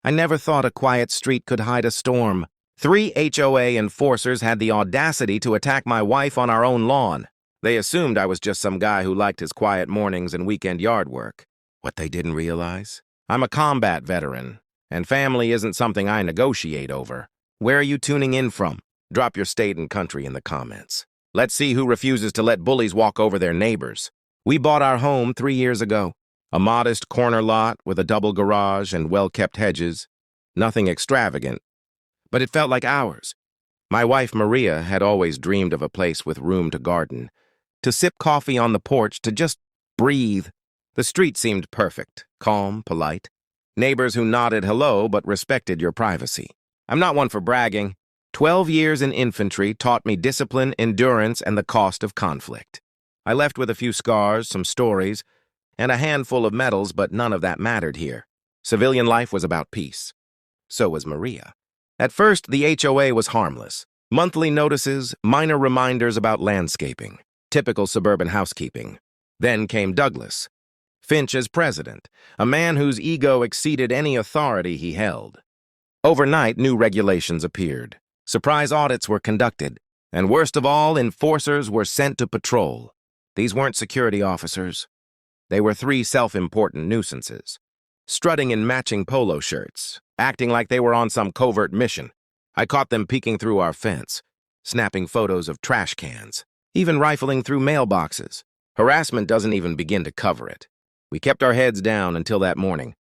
I never thought a quiet street could hide a storm. 3 HOA enforcers had the audacity to attack my wife on our own lawn. They assumed I was just some guy who liked his quiet mornings and weekend yard work. What they didn't realize? I'm a combat veteran, and family isn't something I negotiate over. Where are you tuning in from? Drop your state and country in the comments. Let's see who refuses to let bullies walk over their neighbors. We bought our home 3 years ago. A modest corner lot with a double garage and well-kept hedges. Nothing extravagant, but it felt like ours. My wife, Maria, had always dreamed of a place with room to garden, to sip coffee on the porch, to just breathe. The street seemed perfect, calm, polite. Neighbors who nodded hello but respected your privacy. I'm not one for bragging. 12 years in infantry taught me discipline, endurance, and the cost of conflict. I left with a few scars, some stories, and a handful of medals, but none of that mattered here. Civilian life was about peace. So was Maria. At first, the HOA was harmless. Monthly notices, minor reminders about landscaping, typical suburban housekeeping. Then came Douglas, Finch as president, a man whose ego exceeded any authority he held. Overnight, new regulations appeared. Surprise audits were conducted, and worst of all, enforcers were sent to patrol. These weren't security officers. They were 3 self-important nuisances, strutting in matching polo shirts, acting like they were on some covert mission. I caught them peeking through our fence, snapping photos of trash cans, even rifling through mailboxes. Harassment doesn't even begin to cover it. We kept our heads down until that morning.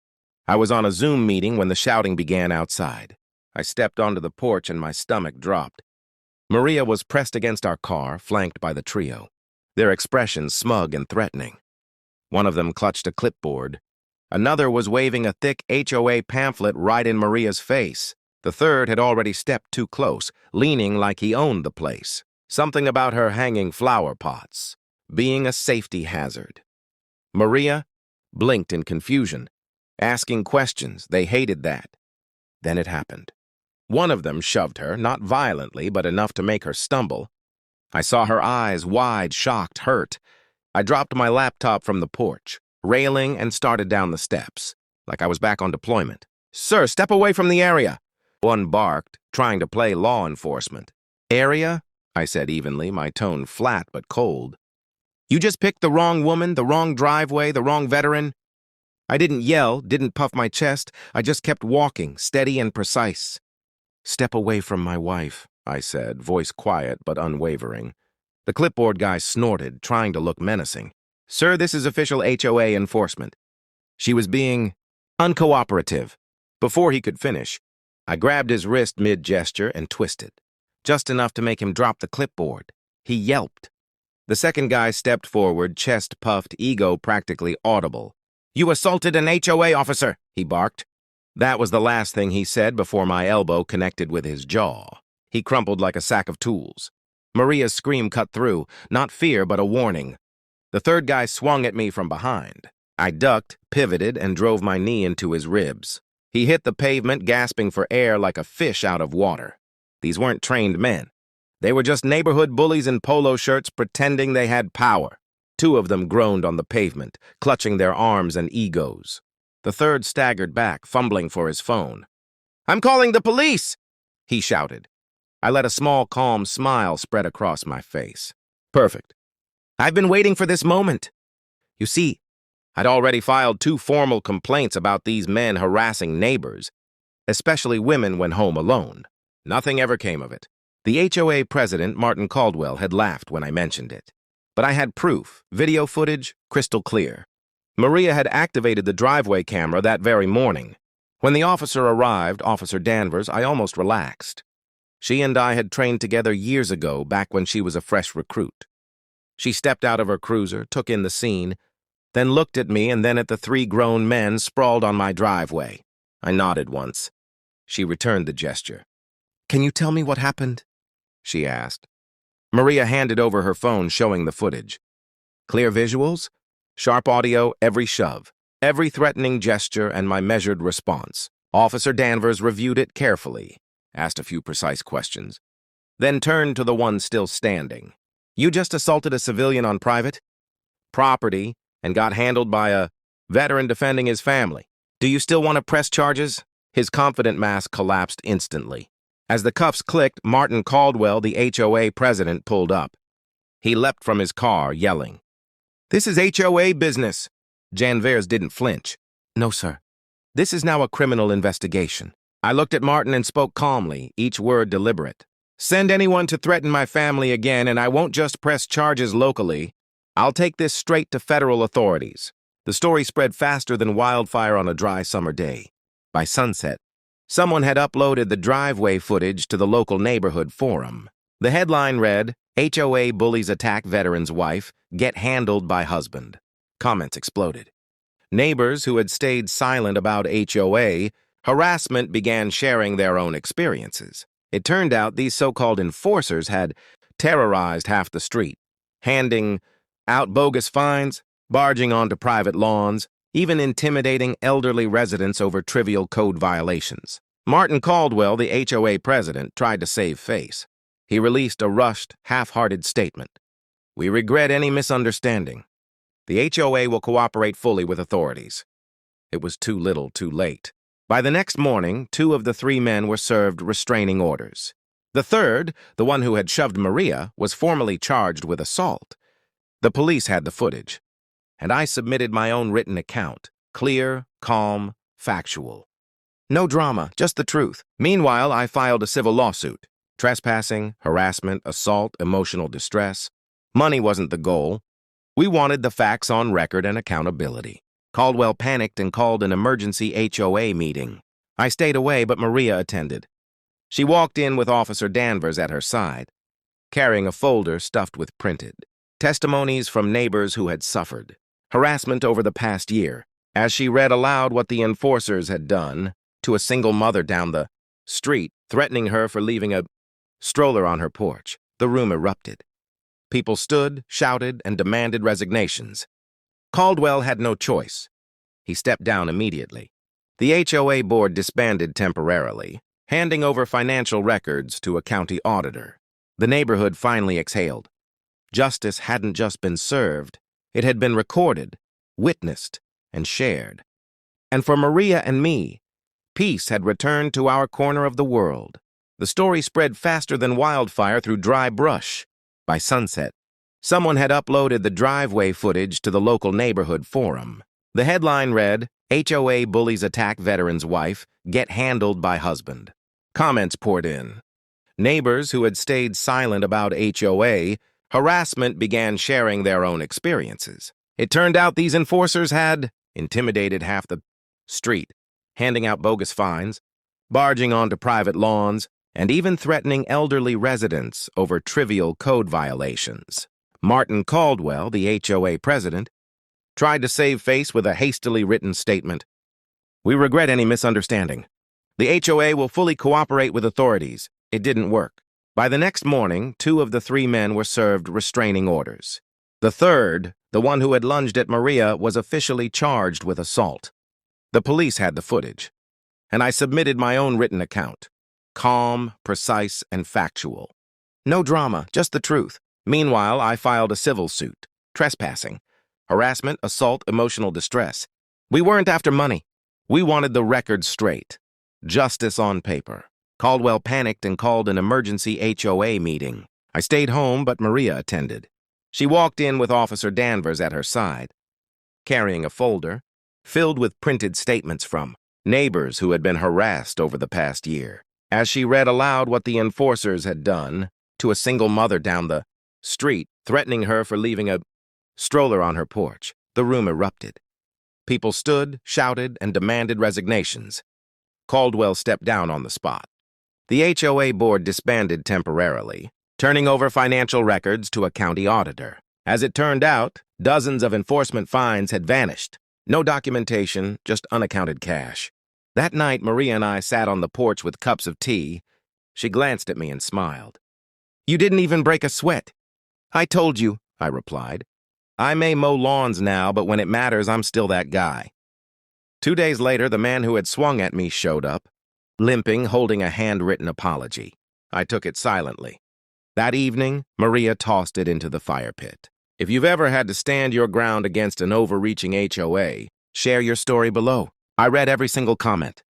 I was on a Zoom meeting when the shouting began outside. I stepped onto the porch and my stomach dropped. Maria was pressed against our car, flanked by the trio, their expressions smug and threatening. One of them clutched a clipboard. Another was waving a thick HOA pamphlet right in Maria's face. The third had already stepped too close, leaning like he owned the place. Something about her hanging flower pots, being a safety hazard. Maria blinked in confusion, asking questions. They hated that. Then it happened. One of them shoved her, not violently, but enough to make her stumble. I saw her eyes wide, shocked, hurt. I dropped my laptop from the porch, railing, and started down the steps, like I was back on deployment. "Sir, step away from the area!" One barked, trying to play law enforcement. "Area?" I said evenly, my tone flat but cold. "You just picked the wrong woman, the wrong driveway, the wrong veteran." I didn't yell, didn't puff my chest. I just kept walking, steady and precise. "Step away from my wife," I said, voice quiet but unwavering. The clipboard guy snorted, trying to look menacing. "Sir, this is official HOA enforcement." She was being uncooperative. Before he could finish, I grabbed his wrist mid-gesture and twisted, just enough to make him drop the clipboard. He yelped. The second guy stepped forward, chest puffed, ego practically audible. "You assaulted an HOA officer," he barked. That was the last thing he said before my elbow connected with his jaw. He crumpled like a sack of tools. Maria's scream cut through, not fear but a warning. The third guy swung at me from behind. I ducked, pivoted, and drove my knee into his ribs. He hit the pavement, gasping for air like a fish out of water. These weren't trained men. They were just neighborhood bullies in polo shirts pretending they had power. 2 of them groaned on the pavement, clutching their arms and egos. The third staggered back, fumbling for his phone. "I'm calling the police!" he shouted. I let a small, calm smile spread across my face. "Perfect. I've been waiting for this moment." You see, I'd already filed 2 formal complaints about these men harassing neighbors, especially women when home alone. Nothing ever came of it. The HOA president, Martin Caldwell, had laughed when I mentioned it. But I had proof, video footage, crystal clear. Maria had activated the driveway camera that very morning. When the officer arrived, Officer Danvers, I almost relaxed. She and I had trained together years ago, back when she was a fresh recruit. She stepped out of her cruiser, took in the scene, then looked at me and then at the 3 grown men sprawled on my driveway. I nodded once. She returned the gesture. "Can you tell me what happened?" she asked. Maria handed over her phone, showing the footage. Clear visuals, sharp audio, every shove, every threatening gesture, and my measured response. Officer Danvers reviewed it carefully, asked a few precise questions, then turned to the one still standing. "You just assaulted a civilian on private property and got handled by a veteran defending his family. Do you still want to press charges?" His confident mask collapsed instantly. As the cuffs clicked, Martin Caldwell, the HOA president, pulled up. He leapt from his car, yelling, "This is HOA business." Janvers didn't flinch. "No, sir. This is now a criminal investigation." I looked at Martin and spoke calmly, each word deliberate. "Send anyone to threaten my family again, and I won't just press charges locally. I'll take this straight to federal authorities." The story spread faster than wildfire on a dry summer day. By sunset, someone had uploaded the driveway footage to the local neighborhood forum. The headline read, "HOA bullies attack veteran's wife, get handled by husband." Comments exploded. Neighbors who had stayed silent about HOA harassment began sharing their own experiences. It turned out these so-called enforcers had terrorized half the street, handing out bogus fines, barging onto private lawns, even intimidating elderly residents over trivial code violations. Martin Caldwell, the HOA president, tried to save face. He released a rushed, half-hearted statement. "We regret any misunderstanding. The HOA will cooperate fully with authorities." It was too little, too late. By the next morning, 2 of the 3 men were served restraining orders. The third, the one who had shoved Maria, was formally charged with assault. The police had the footage, and I submitted my own written account, clear, calm, factual. No drama, just the truth. Meanwhile, I filed a civil lawsuit. Trespassing, harassment, assault, emotional distress. Money wasn't the goal. We wanted the facts on record and accountability. Caldwell panicked and called an emergency HOA meeting. I stayed away, but Maria attended. She walked in with Officer Danvers at her side, carrying a folder stuffed with printed testimonies from neighbors who had suffered harassment over the past year. As she read aloud what the enforcers had done to a single mother down the street, threatening her for leaving a stroller on her porch, the room erupted. People stood, shouted, and demanded resignations. Caldwell had no choice. He stepped down immediately. The HOA board disbanded temporarily, handing over financial records to a county auditor. The neighborhood finally exhaled. Justice hadn't just been served, it had been recorded, witnessed, and shared. And for Maria and me, peace had returned to our corner of the world. The story spread faster than wildfire through dry brush. By sunset, someone had uploaded the driveway footage to the local neighborhood forum. The headline read, "HOA bullies attack veteran's wife, get handled by husband." Comments poured in. Neighbors who had stayed silent about HOA harassment began sharing their own experiences. It turned out these enforcers had intimidated half the street, handing out bogus fines, barging onto private lawns, and even threatening elderly residents over trivial code violations. Martin Caldwell, the HOA president, tried to save face with a hastily written statement. "We regret any misunderstanding. The HOA will fully cooperate with authorities." It didn't work. By the next morning, 2 of the 3 men were served restraining orders. The third, the one who had lunged at Maria, was officially charged with assault. The police had the footage, and I submitted my own written account. Calm, precise, and factual. No drama, just the truth. Meanwhile, I filed a civil suit. Trespassing, harassment, assault, emotional distress. We weren't after money. We wanted the record straight. Justice on paper. Caldwell panicked and called an emergency HOA meeting. I stayed home, but Maria attended. She walked in with Officer Danvers at her side, carrying a folder filled with printed statements from neighbors who had been harassed over the past year. As she read aloud what the enforcers had done to a single mother down the street, threatening her for leaving a stroller on her porch, the room erupted. People stood, shouted, and demanded resignations. Caldwell stepped down on the spot. The HOA board disbanded temporarily, turning over financial records to a county auditor. As it turned out, dozens of enforcement fines had vanished. No documentation, just unaccounted cash. That night, Maria and I sat on the porch with cups of tea. She glanced at me and smiled. "You didn't even break a sweat." "I told you," I replied. "I may mow lawns now, but when it matters, I'm still that guy." 2 days later, the man who had swung at me showed up, limping, holding a handwritten apology. I took it silently. That evening, Maria tossed it into the fire pit. If you've ever had to stand your ground against an overreaching HOA, share your story below. I read every single comment.